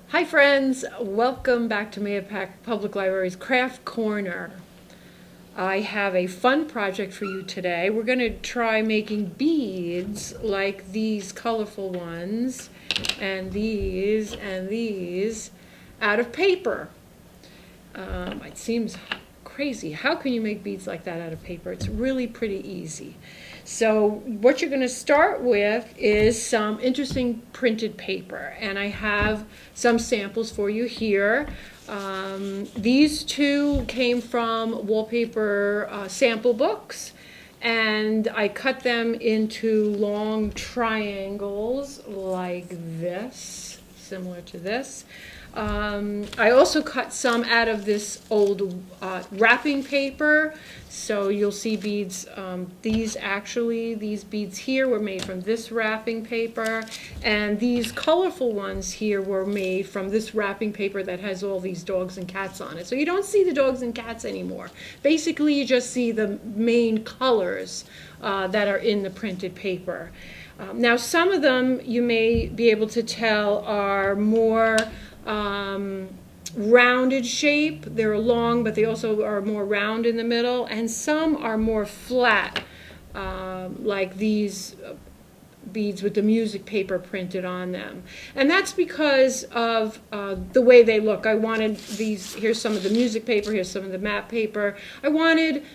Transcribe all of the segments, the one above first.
Hi friends, welcome back to Mahopac Public Library's Craft Corner. I have a fun project for you today. We're going to try making beads like these colorful ones and these out of paper. It seems crazy. How can you make beads like that out of paper? It's really pretty easy. So what you're going to start with is some interesting printed paper, and I have some samples for you here. These two came from wallpaper sample books, and I cut them into long triangles like this, similar to this. I also cut some out of this old wrapping paper, so you'll see beads. These beads here were made from this wrapping paper, and these colorful ones here were made from this wrapping paper that has all these dogs and cats on it. So you don't see the dogs and cats anymore. Basically, you just see the main colors that are in the printed paper. Now, some of them you may be able to tell are more rounded shape. They're long, but they also are more round in the middle, and some are more flat, like these beads with the music paper printed on them. And that's because of the way they look. I wanted these, here's some of the music paper, here's some of the map paper. I wanted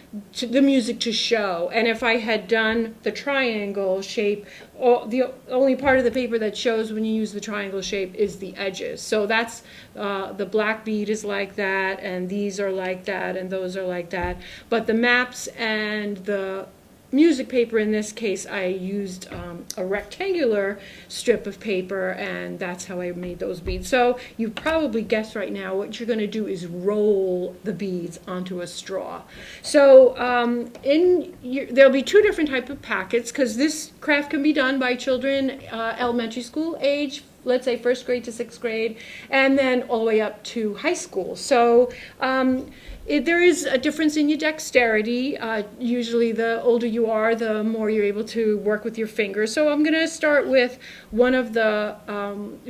the music to show, and if I had done the triangle shape, the only part of the paper that shows when you use the triangle shape is the edges. So that's, the black bead is like that, and these are like that, and those are like that. But the maps and the music paper, in this case, I used a rectangular strip of paper, and that's how I made those beads. So you probably guessed right now what you're going to do is roll the beads onto a straw. So there'll be two different types of packets, because this craft can be done by children elementary school age, let's say first grade to sixth grade, and then all the way up to high school. So there is a difference in your dexterity. Usually the older you are, the more you're able to work with your fingers. So I'm going to start with one of the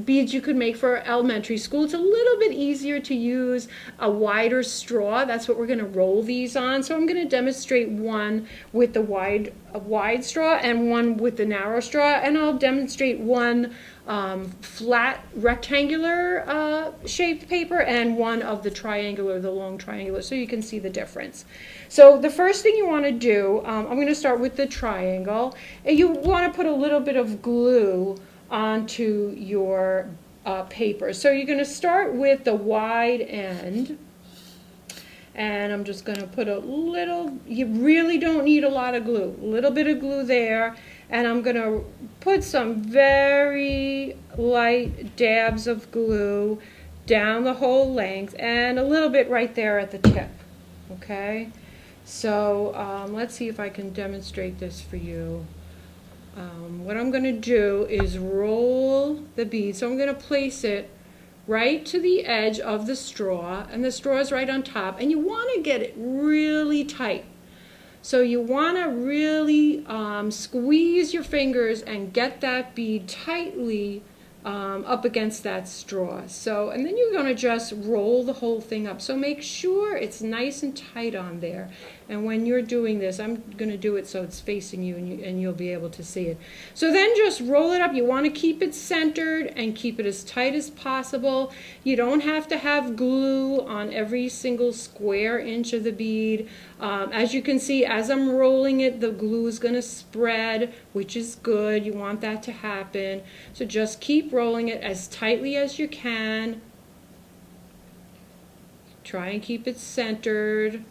beads you could make for elementary school. It's a little bit easier to use a wider straw. That's what we're going to roll these on. So I'm going to demonstrate one with the wide straw and one with the narrow straw, and I'll demonstrate one flat rectangular shaped paper and one of the triangular, the long triangular, so you can see the difference. So the first thing you want to do, I'm going to start with the triangle. You want to put a little bit of glue onto your paper. So you're going to start with the wide end, and I'm just going to put a little, you really don't need a lot of glue, a little bit of glue there, and I'm going to put some very light dabs of glue down the whole length and a little bit right there at the tip. Okay, so let's see if I can demonstrate this for you. What I'm going to do is roll the bead. So I'm going to place it right to the edge of the straw, and the straw is right on top, and you want to get it really tight. So you want to really squeeze your fingers and get that bead tightly up against that straw. So, and then you're going to just roll the whole thing up. So make sure it's nice and tight on there. And when you're doing this, I'm going to do it so it's facing you, and you'll be able to see it. So then just roll it up. You want to keep it centered and keep it as tight as possible. You don't have to have glue on every single square inch of the bead. As you can see, as I'm rolling it, the glue is going to spread, which is good. You want that to happen. So just keep rolling it as tightly as you can. Try and keep it centered.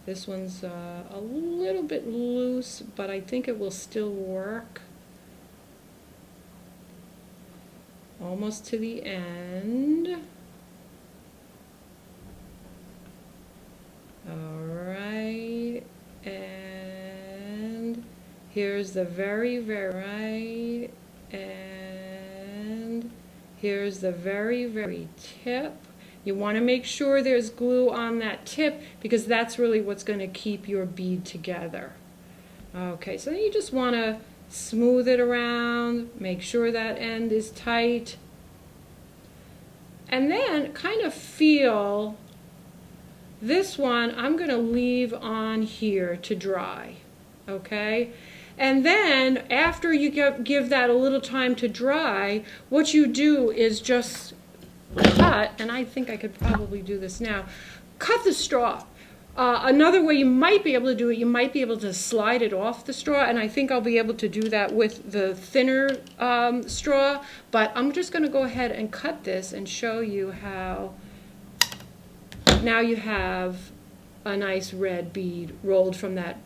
This one's a little bit loose, but I think it will still work. Almost to the end. All right, and here's the very right, and here's the very tip. You want to make sure there's glue on that tip, because that's really what's going to keep your bead together. Okay, so then you just want to Smooth it around, make sure that end is tight. And then kind of feel this one, I'm going to leave on here to dry, okay? And then after you give that a little time to dry, what you do is just cut, and I think I could probably do this now, cut the straw. Another way you might be able to do it, you might be able to slide it off the straw, and I think I'll be able to do that with the thinner straw, but I'm just going to go ahead and cut this and show you how now you have a nice red bead rolled from that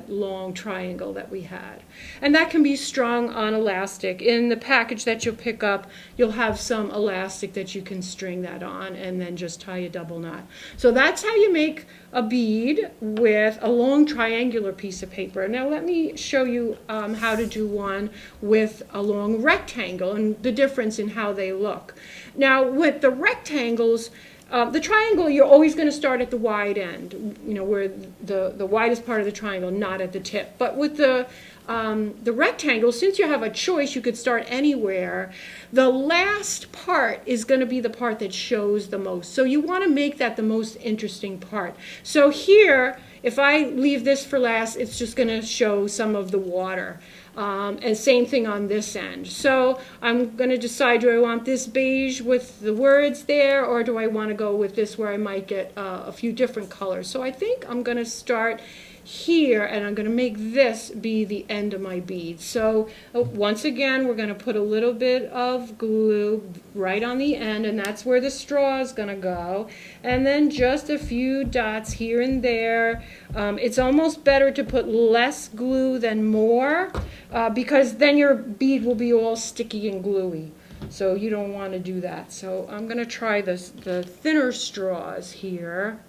long triangle that we had. And that can be strung on elastic. In the package that you'll pick up, you'll have some elastic that you can string that on and then just tie a double knot. So that's how you make a bead with a long triangular piece of paper. Now let me show you how to do one with a long rectangle and the difference in how they look. Now with the rectangles, the triangle, you're always going to start at the wide end, you know, where the widest part of the triangle, not at the tip. But with the rectangle, since you have a choice, you could start anywhere. The last part is going to be the part that shows the most. So you want to make that the most interesting part. So here, if I leave this for last, it's just going to show some of the water. And same thing on this end. So I'm going to decide, do I want this beige with the words there, or do I want to go with this where I might get a few different colors? So I think I'm going to start here, and I'm going to make this be the end of my bead. So once again, we're going to put a little bit of glue right on the end, and that's where the straw is going to go. And then just a few dots here and there. It's almost better to put less glue than more, because then your bead will be all sticky and gluey. So you don't want to do that. So I'm going to try the thinner straws here.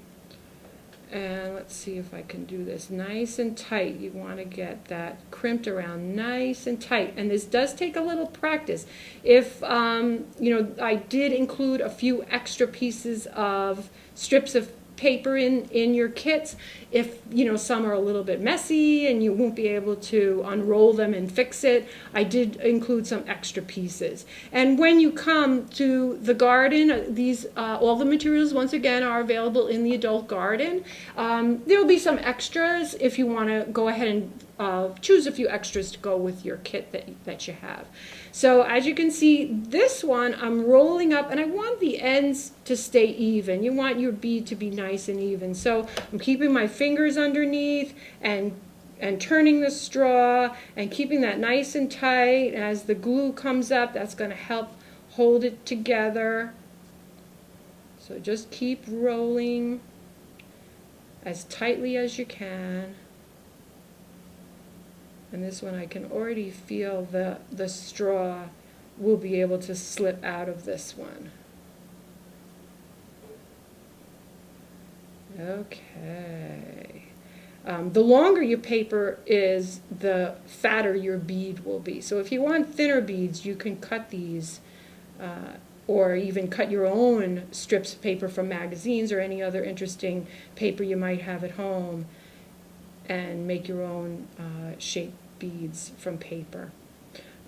And let's see if I can do this nice and tight. You want to get that crimped around nice and tight. And this does take a little practice. If, you know, I did include a few extra pieces of strips of paper in your kits. If, you know, some are a little bit messy and you won't be able to unroll them and fix it, I did include some extra pieces. And when you come to the garden, these all the materials once again are available in the adult garden. There'll be some extras if you want to go ahead and choose a few extras to go with your kit that you have. So as you can see, this one I'm rolling up, and I want the ends to stay even. You want your bead to be nice and even. So I'm keeping my fingers underneath and turning the straw and keeping that nice and tight. As the glue comes up, that's going to help hold it together. So just keep rolling as tightly as you can. And this one I can already feel the straw will be able to slip out of this one. Okay. The longer your paper is, the fatter your bead will be. So if you want thinner beads, you can cut these or even cut your own strips of paper from magazines or any other interesting paper you might have at home and make your own shaped beads from paper.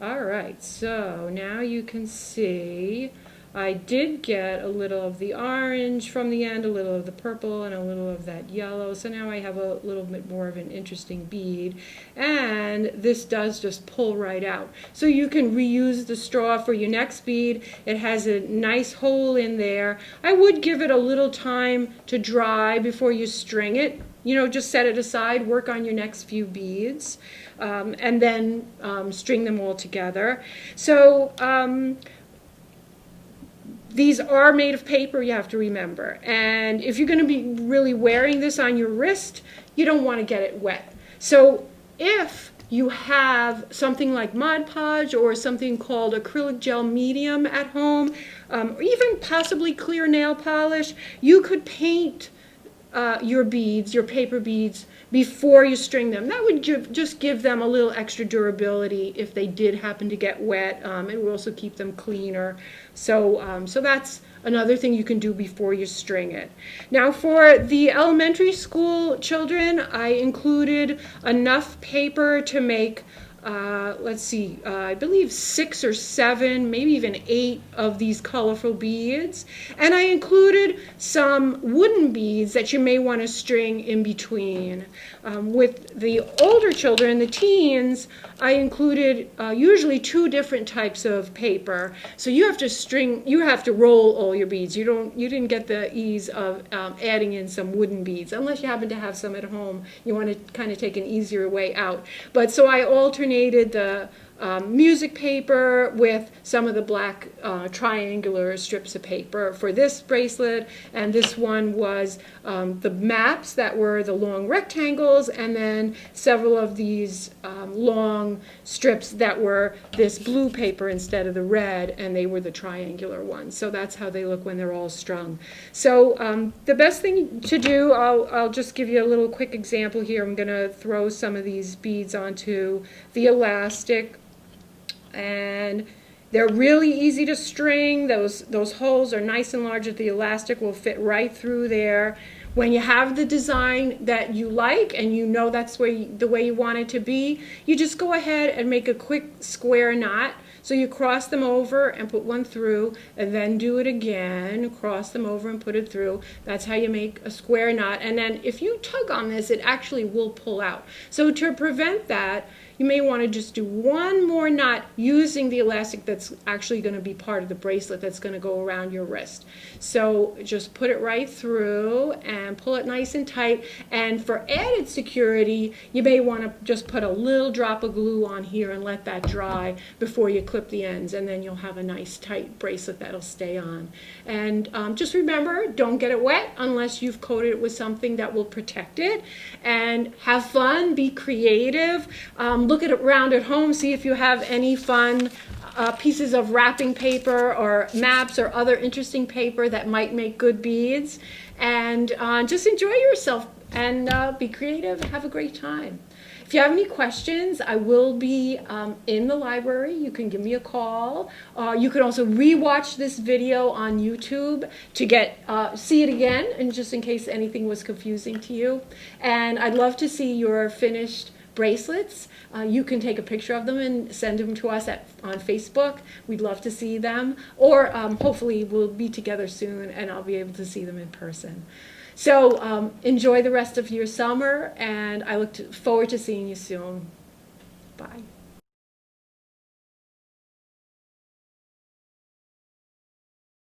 All right, so now you can see I did get a little of the orange from the end, a little of the purple, and a little of that yellow. So now I have a little bit more of an interesting bead. And this does just pull right out. So you can reuse the straw for your next bead. It has a nice hole in there. I would give it a little time to dry before you string it. You know, just set it aside, work on your next few beads, and then string them all together. So these are made of paper, you have to remember. And if you're going to be really wearing this on your wrist, you don't want to get it wet. So if you have something like Mod Podge or something called acrylic gel medium at home, or even possibly clear nail polish, you could paint your beads, your paper beads, before you string them. That would just give them a little extra durability if they did happen to get wet. It will also keep them cleaner. So, so that's another thing you can do before you string it. Now for the elementary school children, I included enough paper to make let's see, I believe 6 or 7, maybe even 8 of these colorful beads. And I included some wooden beads that you may want to string in between. With the older children, the teens, I included usually 2 different types of paper. So you have to roll all your beads. You didn't get the ease of adding in some wooden beads, unless you happen to have some at home. You want to kind of take an easier way out. But so I alternated the music paper with some of the black triangular strips of paper for this bracelet, and this one was the maps that were the long rectangles, and then several of these long strips that were this blue paper instead of the red, and they were the triangular ones. So that's how they look when they're all strung. So the best thing to do, I'll just give you a little quick example here. I'm going to throw some of these beads onto the elastic, and they're really easy to string. Those holes are nice and large that the elastic will fit right through there. When you have the design that you like and you know that's the way you want it to be, you just go ahead and make a quick square knot. So you cross them over and put one through, and then do it again, cross them over and put it through. That's how you make a square knot. And then if you tug on this, it actually will pull out. So to prevent that, you may want to just do one more knot using the elastic that's actually going to be part of the bracelet that's going to go around your wrist. So just put it right through and pull it nice and tight. And for added security, you may want to just put a little drop of glue on here and let that dry before you clip the ends, and then you'll have a nice tight bracelet that'll stay on. And just remember, don't get it wet unless you've coated it with something that will protect it. And have fun, be creative. Look around at home, see if you have any fun pieces of wrapping paper or maps or other interesting paper that might make good beads. And just enjoy yourself and be creative and have a great time. If you have any questions, I will be in the library. You can give me a call. You can also re-watch this video on YouTube to see it again, and just in case anything was confusing to you. And I'd love to see your finished bracelets. You can take a picture of them and send them to us on Facebook. We'd love to see them. Or hopefully we'll be together soon and I'll be able to see them in person. So enjoy the rest of your summer, and I look forward to seeing you soon. Bye.